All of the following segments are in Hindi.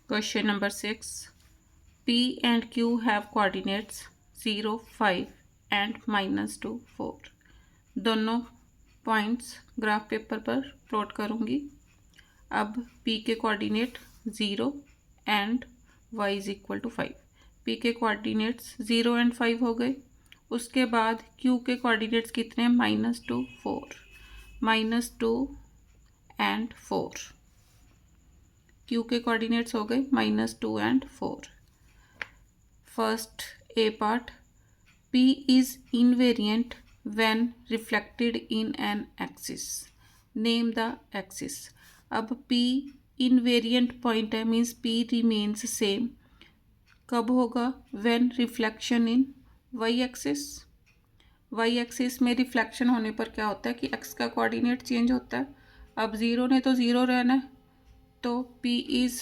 Question number 6. P and Q have coordinates 0, 5 and -2, 4. दोनों पॉइंट्स ग्राफ पेपर पर प्लॉट करूँगी। अब P के coordinate 0 and y is equal to 5। P के कोऑर्डिनेट्स 0 एंड 5 हो गए। उसके बाद Q के कोऑर्डिनेट्स कितने हैं? -2, 4। -2 एंड 4। Q के कोऑर्डिनेट्स हो गए -2 and 4। First A part, P is invariant when reflected in an axis. Name the axis. अब P invariant point है, means P remains same. कब होगा? When reflection in y axis. y axis में रिफ्लेक्शन होने पर क्या होता है कि x का कोऑर्डिनेट चेंज होता है। अब 0 ने तो 0 रहना है, तो P इज,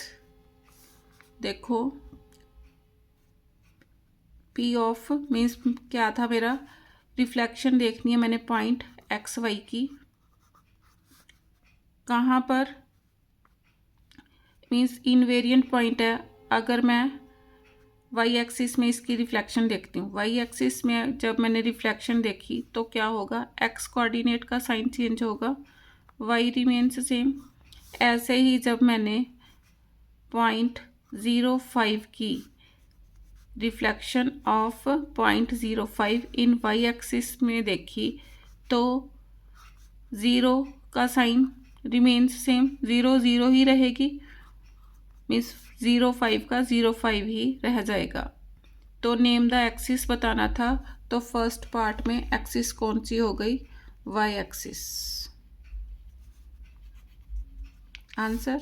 देखो P ऑफ मीन्स क्या था, मेरा रिफ्लेक्शन देखनी है मैंने पॉइंट एक्स वाई की। कहाँ पर? मीन्स इनवेरिएंट पॉइंट है। अगर मैं वाई एक्सिस में इसकी रिफ्लेक्शन देखती हूँ, वाई एक्सिस में जब मैंने रिफ्लेक्शन देखी तो क्या होगा? एक्स कोऑर्डिनेट का साइन चेंज होगा, वाई रिमेन्स सेम। ऐसे ही जब मैंने पॉइंट 05 की reflection of point 05 in Y axis में देखी तो 0 का साइन रिमेन्स सेम, 0 0 ही रहेगी, मीन्स 05 का 05 ही रह जाएगा। तो नेम द एक्सिस बताना था, तो फर्स्ट पार्ट में एक्सिस कौन सी हो गई? Y axis. Answer,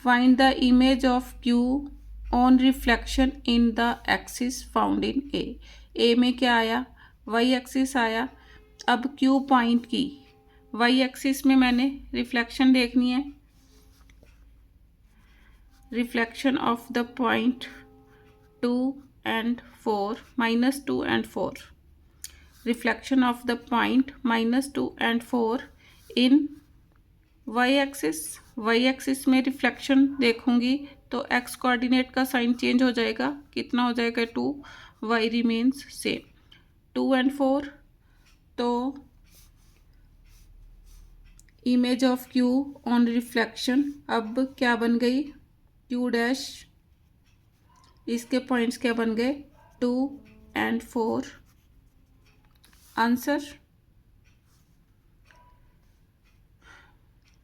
find the image of Q on reflection in the axis found in A. A में क्या आया? वाई एक्सिस आया। अब क्यू पॉइंट की वाई एक्सिस में मैंने रिफ्लेक्शन देखनी है। Reflection of the point 2 and 4, -2 and 4. Reflection of the point -2 and 4 in Y axis. Y axis में रिफ्लेक्शन देखूंगी तो एक्स कोऑर्डिनेट का साइन चेंज हो जाएगा, कितना हो जाएगा? 2, वाई रिमेन्स सेम। 2 and 4, तो image of Q on reflection अब क्या बन गई? क्यू डैश, इसके पॉइंट्स क्या बन गए? 2 and 4। Answer,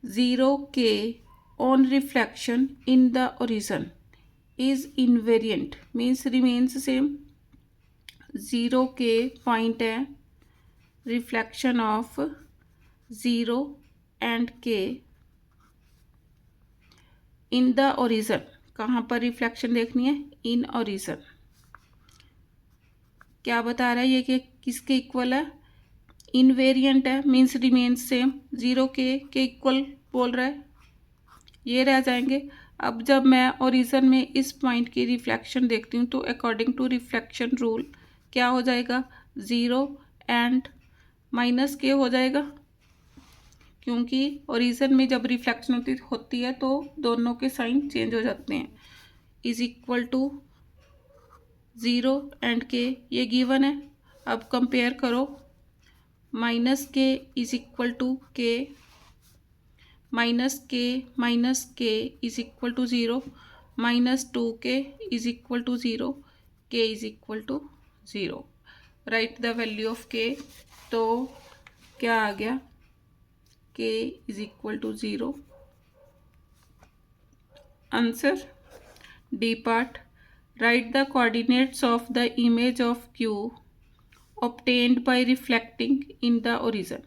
0K on reflection in the horizon is invariant, means remains same। 0K point है, reflection of 0 and K in the origin. कहाँ पर रिफ्लेक्शन देखनी है? In origin. क्या बता रहा है ये कि किसके इक्वल है? इनवेरिएंट है, मीन्स रिमेन्स सेम। 0K के इक्वल बोल रहा है, ये रह जाएंगे। अब जब मैं ओरिजन में इस पॉइंट की रिफ्लेक्शन देखती हूँ तो अकॉर्डिंग टू रिफ्लेक्शन रूल क्या हो जाएगा? 0 एंड -K हो जाएगा, क्योंकि ओरिजन में जब रिफ्लेक्शन होती है तो दोनों के साइन चेंज हो जाते हैं। Is equal to 0 and K, ये गिवन है। अब कंपेयर करो, -K is equal to K, -K is equal to 0, -2K is equal to 0, K is equal to 0। Write the value of K, तो क्या आ गया? K is equal to 0। Answer, D part, write the coordinates of the image of Q obtained by reflecting in the origin।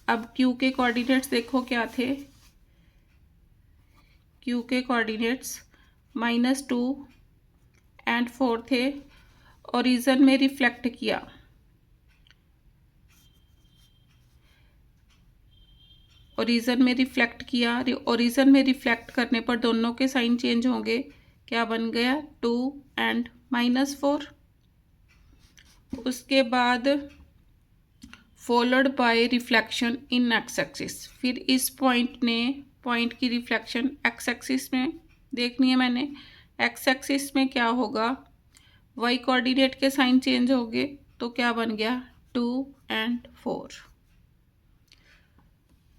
अब Q के कोऑर्डिनेट्स देखो क्या थे? Q के कोऑर्डिनेट्स -2 and 4 थे। ओरिजन में रिफ्लेक्ट किया, ओरिजन में रिफ्लेक्ट किया, ओरिजन में रिफ्लेक्ट करने पर दोनों के साइन चेंज होंगे। क्या बन गया? 2 and -4। उसके बाद followed by reflection in x axis. फिर इस पॉइंट ने पॉइंट की रिफ्लेक्शन एक्स एक्सिस में देखनी है मैंने। एक्स एक्सिस में क्या होगा, वाई कोऑर्डिनेट के साइन चेंज हो गए तो क्या बन गया 2 and 4।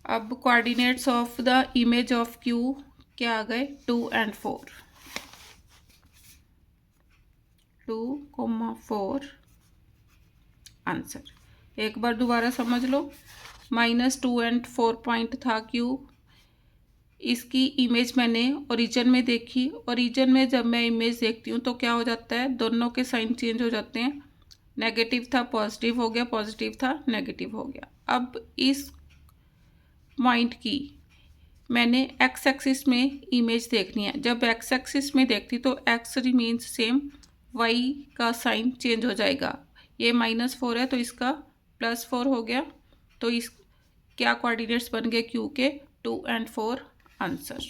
अब coordinates of the image of Q क्या आ गए 2 and 4, 2, 4 आंसर। एक बार दोबारा समझ लो, -2 and 4 पॉइंट था क्यू, इसकी इमेज मैंने ओरिजिन में देखी। ओरिजिन में जब मैं इमेज देखती हूँ तो क्या हो जाता है, दोनों के साइन चेंज हो जाते हैं। नेगेटिव था पॉजिटिव हो गया, पॉजिटिव था नेगेटिव हो गया। अब इस पॉइंट की मैंने एक्स एक्सिस में इमेज देखनी है। जब एक्स एक्सिस में देखती तो एक्स रिमेन्स सेम, वाई का साइन चेंज हो जाएगा। ये -4 है तो इसका +4 हो गया। तो इस क्या कोऑर्डिनेट्स बन गए क्यू के 2 and 4 आंसर।